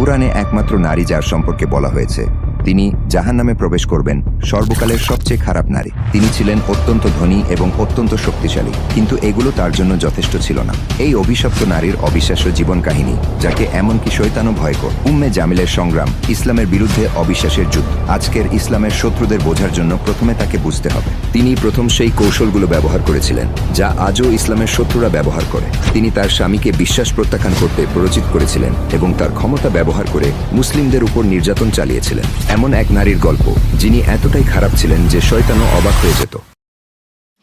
কুরআনে একমাত্র নারী যার সম্পর্কে বলা হয়েছে তিনি জাহান্নামে প্রবেশ করবেন, সর্বকালের সবচেয়ে খারাপ নারী। তিনি ছিলেন অত্যন্ত ধনী এবং অত্যন্ত শক্তিশালী, কিন্তু এগুলো তার জন্য যথেষ্ট ছিল না। এই অভিশপ্ত নারীর অবিশ্বাস্য জীবন কাহিনী, যাকে এমনকি শয়তানও ভয় করে। উম্মে জামিলের সংগ্রাম, ইসলামের বিরুদ্ধে অবিশ্বাসের যুদ্ধ। আজকের ইসলামের শত্রুদের বোঝার জন্য প্রথমে তাকে বুঝতে হবে। তিনি প্রথম সেই কৌশলগুলো ব্যবহার করেছিলেন যা আজও ইসলামের শত্রুরা ব্যবহার করে। তিনি তার স্বামীকে বিশ্বাস প্রত্যাখ্যান করতে প্ররোচিত করেছিলেন এবং তার ক্ষমতা ব্যবহার করে মুসলিমদের উপর নির্যাতন চালিয়েছিলেন। এমন এক নারীর গল্প যিনি এতটাই খারাপ ছিলেন যে শয়তানও অবাক হয়ে যেত।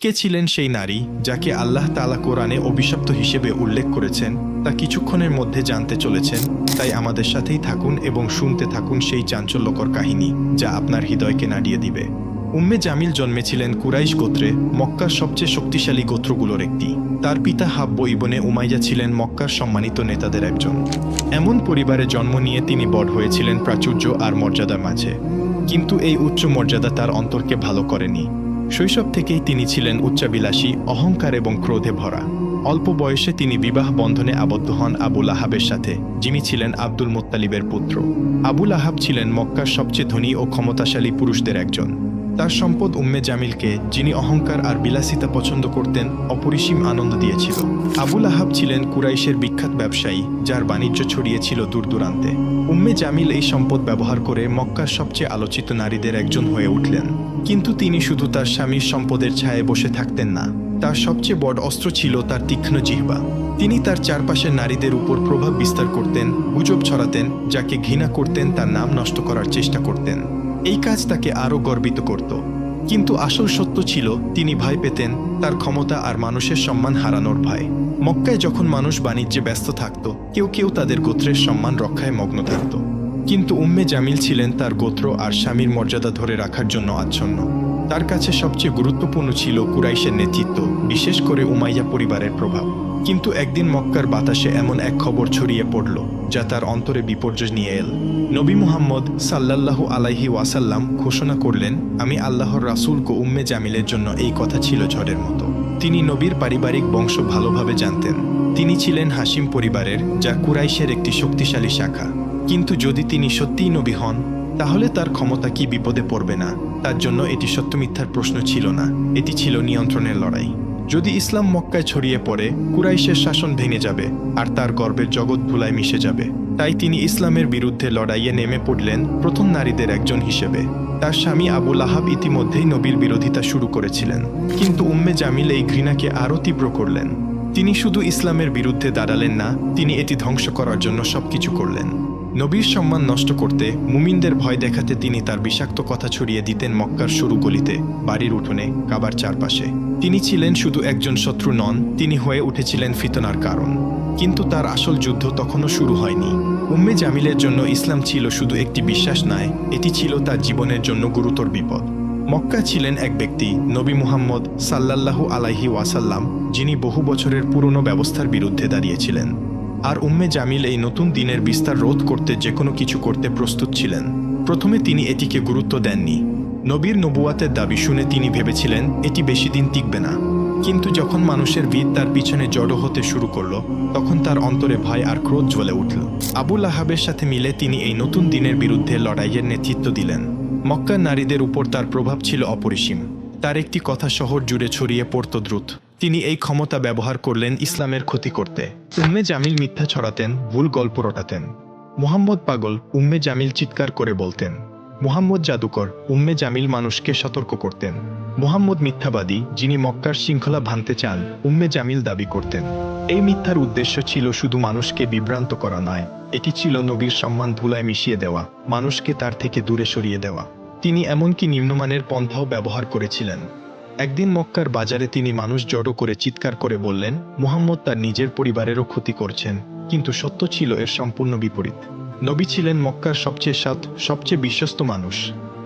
কে ছিলেন সেই নারী যাকে আল্লাহ তাআলা কোরআনে অভিশপ্ত হিসেবে উল্লেখ করেছেন তা কিছুক্ষণের মধ্যে জানতে চলেছেন। তাই আমাদের সাথেই থাকুন এবং শুনতে থাকুন সেই চাঞ্চল্যকর কাহিনী যা আপনার হৃদয়কে নাড়িয়ে দিবে। উম্মে জামিল জন্মেছিলেন কুরাইশ গোত্রে, মক্কার সবচেয়ে শক্তিশালী গোত্রগুলোর একটি। তার পিতা হাব্ব ইবনে উমাইয়া ছিলেন মক্কার সম্মানিত নেতাদের একজন। এমন পরিবারে জন্ম নিয়ে তিনি বড় হয়েছিলেন প্রাচুর্য আর মর্যাদার মাঝে। কিন্তু এই উচ্চ মর্যাদা তার অন্তরকে ভালো করেনি। শৈশব থেকেই তিনি ছিলেন উচ্চাবিলাসী, অহংকার এবং ক্রোধে ভরা। অল্প বয়সে তিনি বিবাহ বন্ধনে আবদ্ধ হন আবুল আহাবের সাথে, যিনি ছিলেন আব্দুল মুত্তালিবের পুত্র। আবুল আহাব ছিলেন মক্কার সবচেয়ে ধনী ও ক্ষমতাশালী পুরুষদের একজন। তার সম্পদ উম্মে জামিলকে, যিনি অহংকার আর বিলাসিতা পছন্দ করতেন, অপরিসীম আনন্দ দিয়েছিল। আবুল আহাব ছিলেন কুরাইশের বিখ্যাত ব্যবসায়ী, যার বাণিজ্য ছড়িয়েছিল দূর দূরান্তে। উম্মে জামিল এই সম্পদ ব্যবহার করে মক্কার সবচেয়ে আলোচিত নারীদের একজন হয়ে উঠলেন। কিন্তু তিনি শুধু তার স্বামীর সম্পদের ছায়ায় বসে থাকতেন না। তার সবচেয়ে বড় অস্ত্র ছিল তার তীক্ষ্ণ জিহ্বা। তিনি তার চারপাশের নারীদের উপর প্রভাব বিস্তার করতেন, গুজব ছড়াতেন, যাকে ঘৃণা করতেন তার নাম নষ্ট করার চেষ্টা করতেন। এই কাজ তাকে আরও গর্বিত করত। কিন্তু আসল সত্য ছিল তিনি ভয় পেতেন, তার ক্ষমতা আর মানুষের সম্মান হারানোর ভয়। মক্কায় যখন মানুষ বাণিজ্যে ব্যস্ত থাকত, কেউ কেউ তাদের গোত্রের সম্মান রক্ষায় মগ্ন থাকত। কিন্তু উম্মে জামিল ছিলেন তার গোত্র আর স্বামীর মর্যাদা ধরে রাখার জন্য আচ্ছন্ন। তার কাছে সবচেয়ে গুরুত্বপূর্ণ ছিল কুরাইশের নেতৃত্ব, বিশেষ করে উমাইয়া পরিবারের প্রভাব। কিন্তু একদিন মক্কার বাতাসে এমন এক খবর ছড়িয়ে পড়ল যা তার অন্তরে বিপর্যয় নিয়ে এল। নবী মুহাম্মদ সাল্লাল্লাহু আলাইহি ওয়াসাল্লাম ঘোষণা করলেন, আমি আল্লাহর রাসূল। উম্মে জামিলের জন্য এই কথা ছিল ঝড়ের মতো। তিনি নবীর পারিবারিক বংশ ভালোভাবে জানতেন। তিনি ছিলেন হাশিম পরিবারের, যা কুরাইশের একটি শক্তিশালী শাখা। কিন্তু যদি তিনি সত্যিই নবী হন, তাহলে তার ক্ষমতা কি বিপদে পড়বে না? তার জন্য এটি সত্য মিথ্যার প্রশ্ন ছিল না, এটি ছিল নিয়ন্ত্রণের লড়াই। যদি ইসলাম মক্কায় ছড়িয়ে পড়ে, কুরাইশের শাসন ভেঙে যাবে আর তার গর্বের জগৎ ধুলায় মিশে যাবে। তাই তিনি ইসলামের বিরুদ্ধে লড়াইয়ে নেমে পড়লেন প্রথম নারীদের একজন হিসেবে। তার স্বামী আবুল আহাব ইতিমধ্যেই নবীর বিরোধিতা শুরু করেছিলেন, কিন্তু উম্মে জামিল এই ঘৃণাকে আরও তীব্র করলেন। তিনি শুধু ইসলামের বিরুদ্ধে দাঁড়ালেন না, তিনি এটি ধ্বংস করার জন্য সবকিছু করলেন। নবীর সম্মান নষ্ট করতে, মুমিনদের ভয় দেখাতে তিনি তার বিষাক্ত কথা ছড়িয়ে দিতেন মক্কার সরু গলিতে, বাড়ির উঠোনে, কাবার চারপাশে। তিনি ছিলেন শুধু একজন শত্রু নন, তিনি হয়ে উঠেছিলেন ফিতনার কারণ। কিন্তু তার আসল যুদ্ধ তখনও শুরু হয়নি। উম্মে জামিলের জন্য ইসলাম ছিল শুধু একটি বিশ্বাস নয়, এটি ছিল তার জীবনের জন্য গুরুতর বিপদ। মক্কা ছিলেন এক ব্যক্তি, নবী মুহাম্মদ সাল্লাল্লাহু আলাইহি ওয়াসাল্লাম, যিনি বহু বছরের পুরনো ব্যবস্থার বিরুদ্ধে দাঁড়িয়েছিলেন। আর উম্মে জামিল এই নতুন দিনের বিস্তার রোধ করতে যে কোনো কিছু করতে প্রস্তুত ছিলেন। প্রথমে তিনি এটিকে গুরুত্ব দেননি। নবীর নবুয়াতের দাবি শুনে তিনি ভেবেছিলেন এটি বেশি দিন টিকবে না। কিন্তু যখন মানুষের ভিড় তার পিছনে জড়ো হতে শুরু করলো, তখন তার অন্তরে ভয় আর ক্রোধ জ্বলে উঠল। আবুল আহাবের সাথে মিলে তিনি এই নতুন দিনের বিরুদ্ধে লড়াইয়ের নেতৃত্ব দিলেন। মক্কার নারীদের উপর তার প্রভাব ছিল অপরিসীম। তার একটি কথা শহর জুড়ে ছড়িয়ে পড়ত দ্রুত। তিনি এই ক্ষমতা ব্যবহার করলেন ইসলামের ক্ষতি করতে। উম্মে জামিল মিথ্যা ছড়াতেন, ভুল গল্প রটাতেন। মুহাম্মদ পাগল, উম্মে জামিল চিৎকার করে বলতেন। মুহাম্মদ জাদুকর, উম্মে জামিল মানুষকে সতর্ক করতেন। মুহাম্মদ মিথ্যাবাদী, যিনি মক্কার শৃঙ্খলা ভাঙতে চান, উম্মে জামিল দাবি করতেন। এই মিথ্যার উদ্দেশ্য ছিল শুধু মানুষকে বিভ্রান্ত করা নয়, এটি ছিল নবীর সম্মান ধুলায় মিশিয়ে দেওয়া, মানুষকে তার থেকে দূরে সরিয়ে দেওয়া। তিনি এমনকি নিম্নমানের পন্থাও ব্যবহার করেছিলেন। একদিন মক্কার বাজারে তিনি মানুষ জড়ো করে চিৎকার করে বললেন, মুহাম্মদ তার নিজের পরিবারেরও ক্ষতি করছেন। কিন্তু সত্য ছিল এর সম্পূর্ণ বিপরীত। নবী ছিলেন মক্কার সবচেয়ে সৎ, সবচেয়ে বিশ্বস্ত মানুষ।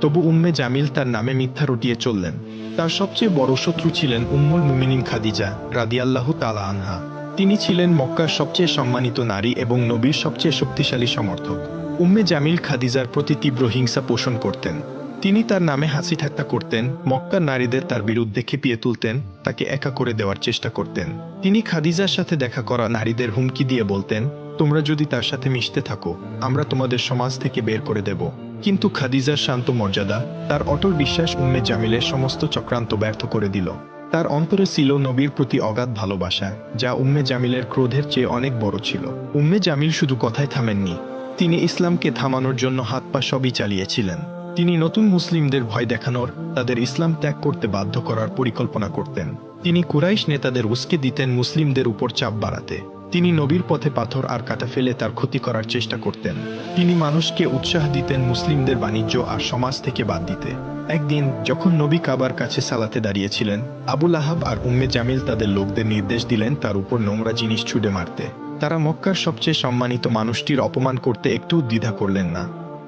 তবু উম্মে জামিল তার নামে মিথ্যা রটিয়ে চললেন। তার সবচেয়ে বড় শত্রু ছিলেন উম্মুল মুমিনিন খাদিজা রাদিয়াল্লাহু তাআলা আনহা। তিনি ছিলেন মক্কার সবচেয়ে সম্মানিত নারী এবং নবীর সবচেয়ে শক্তিশালী সমর্থক। উম্মে জামিল খাদিজার প্রতি তীব্র হিংসা পোষণ করতেন। তিনি তার নামে হাসি ঠাট্টা করতেন, মক্কার নারীদের তার বিরুদ্ধে খেপিয়ে তুলতেন, তাকে একা করে দেওয়ার চেষ্টা করতেন। তিনি খাদিজার সাথে দেখা করা নারীদের হুমকি দিয়ে বলতেন, তোমরা যদি তার সাথে মিশতে থাকো আমরা তোমাদের সমাজ থেকে বের করে দেব। কিন্তু খাদিজার শান্ত মর্যাদা, তার অটল বিশ্বাস উম্মে জামিলের সমস্ত চক্রান্ত ব্যর্থ করে দিল। তার অন্তরে ছিল নবীর প্রতি অগাধ ভালোবাসা, যা উম্মে জামিলের ক্রোধের চেয়ে অনেক বড় ছিল। উম্মে জামিল শুধু কথায় থামেননি, তিনি ইসলামকে থামানোর জন্য হাত পা সবই চালিয়েছিলেন। তিনি নতুন মুসলিমদের ভয় দেখানোর, তাদের ইসলাম ত্যাগ করতে বাধ্য করার পরিকল্পনা করতেন। তিনি কুরাইশ নেতাদের উস্কে দিতেন মুসলিমদের উপর চাপ বাড়াতে। তিনি নবীর পথে পাথর আর কাঁটা ফেলে তার ক্ষতি করার চেষ্টা করতেন। তিনি মানুষকে উৎসাহ দিতেন মুসলিমদের বাণিজ্য আর সমাজ থেকে বাদ দিতে। একদিন যখন নবী কাবার কাছে সালাতে দাঁড়িয়েছিলেন, আবু লাহাব আর উম্মে জামিল তাদের লোকদের নির্দেশ দিলেন তার উপর নোংরা জিনিস ছুঁড়ে মারতে। তারা মক্কার সবচেয়ে সম্মানিত মানুষটির অপমান করতে একটু দ্বিধা করলেন না।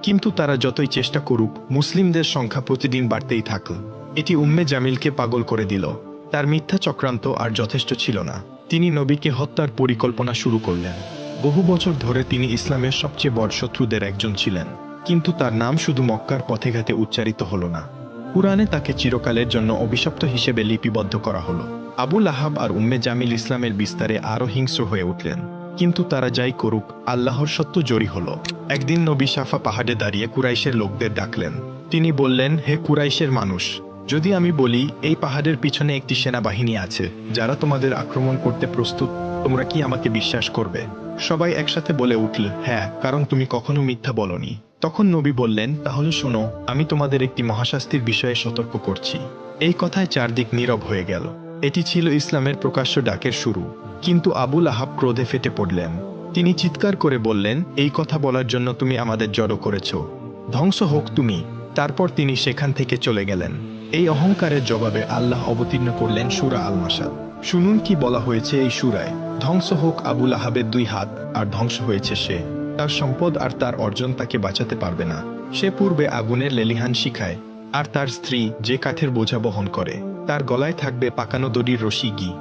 কিন্তু তারা যতই চেষ্টা করুক, মুসলিমদের সংখ্যা প্রতিদিন বাড়তেই থাকল। এটি উম্মে জামিলকে পাগল করে দিল। তার মিথ্যা চক্রান্ত আর যথেষ্ট ছিল না, তিনি নবীকে হত্যার পরিকল্পনা শুরু করলেন। বহু বছর ধরে তিনি ইসলামের সবচেয়ে বড় শত্রুদের একজন ছিলেন, কিন্তু তার নাম শুধু মক্কার পথে ঘাটে উচ্চারিত হলো না, কুরআনে তাকে চিরকালের জন্য অভিশপ্ত হিসেবে লিপিবদ্ধ করা হলো। আবু লাহাব আর উম্মে জামিল ইসলামের বিস্তারে আরও হিংস্র হয়ে উঠলেন। কিন্তু তারা যাই করুক, আল্লাহর সত্য জয়ী হলো। একদিন নবী সাফা পাহাড়ে দাঁড়িয়ে কুরাইশের লোকদের ডাকলেন। তিনি বললেন, হে কুরাইশের মানুষ, যদি আমি বলি এই পাহাড়ের পিছনে একটি সেনাবাহিনী আছে যারা তোমাদের আক্রমণ করতে প্রস্তুত, তোমরা কি আমাকে বিশ্বাস করবে? সবাই একসাথে বলে উঠল, হ্যাঁ, কারণ তুমি কখনো মিথ্যা বলনি। তখন নবী বললেন, তাহলে শোনো, আমি তোমাদের একটি মহাশাস্তির বিষয়ে সতর্ক করছি। এই কথায় চারদিক নীরব হয়ে গেল। এটি ছিল ইসলামের প্রকাশ্য ডাকের শুরু। কিন্তু আবু লাহাব ক্রোধে ফেটে পড়লেন। তিনি চিৎকার করে বললেন, এই কথা বলার জন্য তুমি আমাদের জড়ো করেছ, ধ্বংস হোক তুমি। তারপর তিনি সেখান থেকে চলে গেলেন। এই অহংকারের জবাবে আল্লাহ অবতীর্ণ করলেন সূরা আল মাসাদ। শুনুন কি বলা হয়েছে এই সূরায়। ধ্বংস হোক আবু লাহাবের 2 হাত, আর ধ্বংস হয়েছে সে। তার সম্পদ আর তার অর্জন তাকে বাঁচাতে পারবে না। সে পূর্বে আগুনের লেলিহান শিখায়, আর তার স্ত্রী যে কাঠের বোঝা বহন করে, তার গলায় থাকবে পাকানো দড়ির রশি ঘি।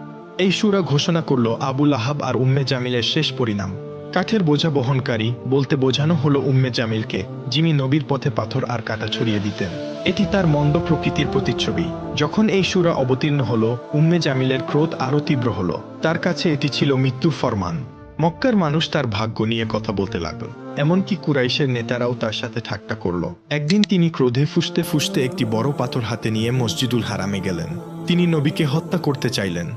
এই সূরা ঘোষণা করল আবু লাহাব আর উম্মে জামিলের শেষ পরিণাম। কাঠের বোঝা বহনকারী বলতে বোঝানো হলো উম্মে জামিলকে, যিনি নবীর পথে পাথর আর কাঁটা ছড়িয়ে দিতেন। এটি তার মন্দ প্রকৃতির প্রতিচ্ছবি। যখন এই সূরা অবতীর্ণ হলো, উম্মে জামিলের ক্রোধ আরও তীব্র হলো। তার কাছে এটি ছিল মৃত্যুর ফরমান। মক্কার মানুষ তার ভাগ্য নিয়ে কথা বলতে লাগল। এমনকি কুরাইশের নেতারাও তার সাথে ঠাট্টা করল। একদিন তিনি ক্রোধে ফুঁসতে ফুঁসতে একটি বড় পাথর হাতে নিয়ে মসজিদুল হারামে গেলেন। তিনি নবীকে হত্যা করতে চাইলেন।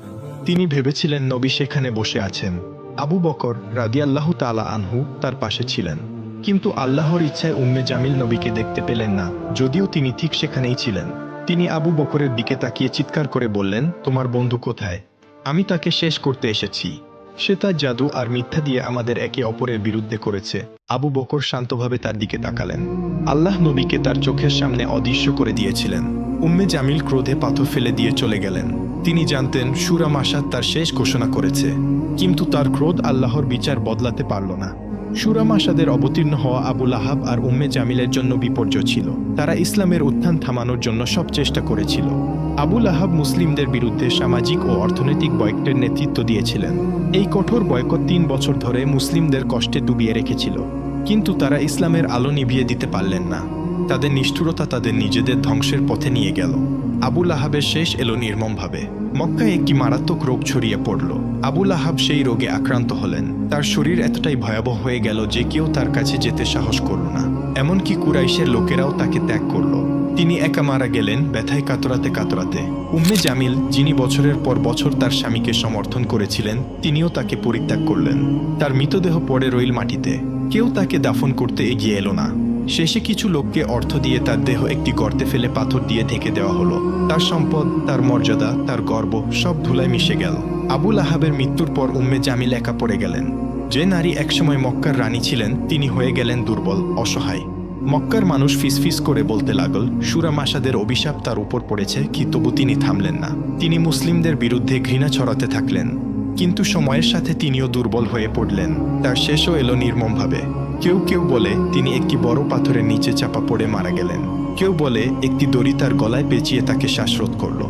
তিনি ভেবেছিলেন নবী সেখানে বসে আছেন। আবু বকর রাদিয়াল্লাহু তাআলা আনহু তার পাশে ছিলেন। কিন্তু আল্লাহর ইচ্ছায় উম্মে জামিল নবীকে দেখতে পেলেন না, যদিও তিনি ঠিক সেখানেই ছিলেন। তিনি আবু বকরের দিকে তাকিয়ে চিৎকার করে বললেন, তোমার বন্ধু কোথায়? আমি তাকে শেষ করতে এসেছি। সে তার জাদু আর মিথ্যা দিয়ে আমাদের একে অপরের বিরুদ্ধে করেছে। আবু বকর শান্তভাবে তার দিকে তাকালেন। আল্লাহ নবীকে তার চোখের সামনে অদৃশ্য করে দিয়েছিলেন। উম্মে জামিল ক্রোধে পাথর ফেলে দিয়ে চলে গেলেন। তিনি জানতেন সূরা মাসাদ তার শেষ ঘোষণা করেছে, কিন্তু তার ক্রোধ আল্লাহর বিচার বদলাতে পারল না। সূরা মাসাদের অবতীর্ণ হওয়া আবু লাহাব আর উম্মে জামিলের জন্য বিপর্যয় ছিল। তারা ইসলামের উত্থান থামানোর জন্য সব চেষ্টা করেছিল। আবু লাহাব মুসলিমদের বিরুদ্ধে সামাজিক ও অর্থনৈতিক বয়কটের নেতৃত্ব দিয়েছিলেন। এই কঠোর বয়কট 3 বছর ধরে মুসলিমদের কষ্টে ডুবিয়ে রেখেছিল। কিন্তু তারা ইসলামের আলো নিভিয়ে দিতে পারলেন না। তাদের নিষ্ঠুরতা তাদের নিজেদের ধ্বংসের পথে নিয়ে গেল। আবু লাহাবের শেষ এলো নির্মমভাবে। মক্কায় একটি মারাত্মক রোগ ছড়িয়ে পড়ল। আবু লাহাব সেই রোগে আক্রান্ত হলেন। তার শরীর এতটাই ভয়াবহ হয়ে গেল যে কেউ তার কাছে যেতে সাহস করল না। এমনকি কুরাইশের লোকেরাও তাকে ত্যাগ করল। তিনি একা মারা গেলেন, ব্যথায় কাতরাতে কাতরাতে। উম্মে জামিল, যিনি বছরের পর বছর তার স্বামীকে সমর্থন করেছিলেন, তিনিও তাকে পরিত্যাগ করলেন। তার মৃতদেহ পড়ে রইল মাটিতে। কেউ তাকে দাফন করতে এগিয়ে এলো না। শেষে কিছু লোককে অর্থ দিয়ে তার দেহ একটি গর্তে ফেলে পাথর দিয়ে ঢেকে দেওয়া হলো। তার সম্পদ, তার মর্যাদা, তার গর্ব সব ধুলায় মিশে গেল। আবু লাহাবের মৃত্যুর পর উম্মে জামিল একা পড়ে গেলেন। যে নারী একসময় মক্কার রানী ছিলেন, তিনি হয়ে গেলেন দুর্বল, অসহায়। মক্কার মানুষ ফিসফিস করে বলতে লাগল, সূরা মাসাদের অভিশাপ তার উপর পড়েছে, কি তবু তিনি থামলেন না। তিনি মুসলিমদের বিরুদ্ধে ঘৃণা ছড়াতে থাকলেন। কিন্তু সময়ের সাথে তিনিও দুর্বল হয়ে পড়লেন। তার শেষও এলো নির্মমভাবে। কেউ কেউ বলে তিনি একটি বড় পাথরের নিচে চাপা পড়ে মারা গেলেন। কেউ বলে একটি দড়ি তার গলায় পেঁচিয়ে তাকে শ্বাসরোধ করল।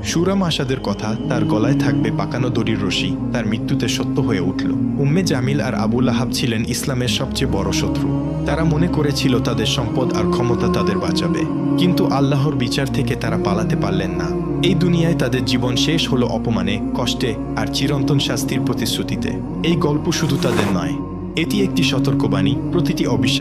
সূরা মাসাদের কথা, তার গলায় থাকবে পাকানো দড়ির রশি, তার মৃত্যুতে সত্য হয়ে উঠল। উম্মে জামিল আর আবু লাহাব ছিলেন ইসলামের সবচেয়ে বড় শত্রু। তারা মনে করেছিল তাদের সম্পদ আর ক্ষমতা তাদের বাঁচাবে, কিন্তু আল্লাহর বিচার থেকে তারা পালাতে পারলেন না। এই দুনিয়ায় তাদের জীবন শেষ হলো অপমানে, কষ্টে আর চিরন্তন শাস্তির প্রতিশ্রুতিতে। এই গল্প শুধু তাদের নয়, এটি একটি সতর্কবাণী প্রতিটি অবিশ্বাস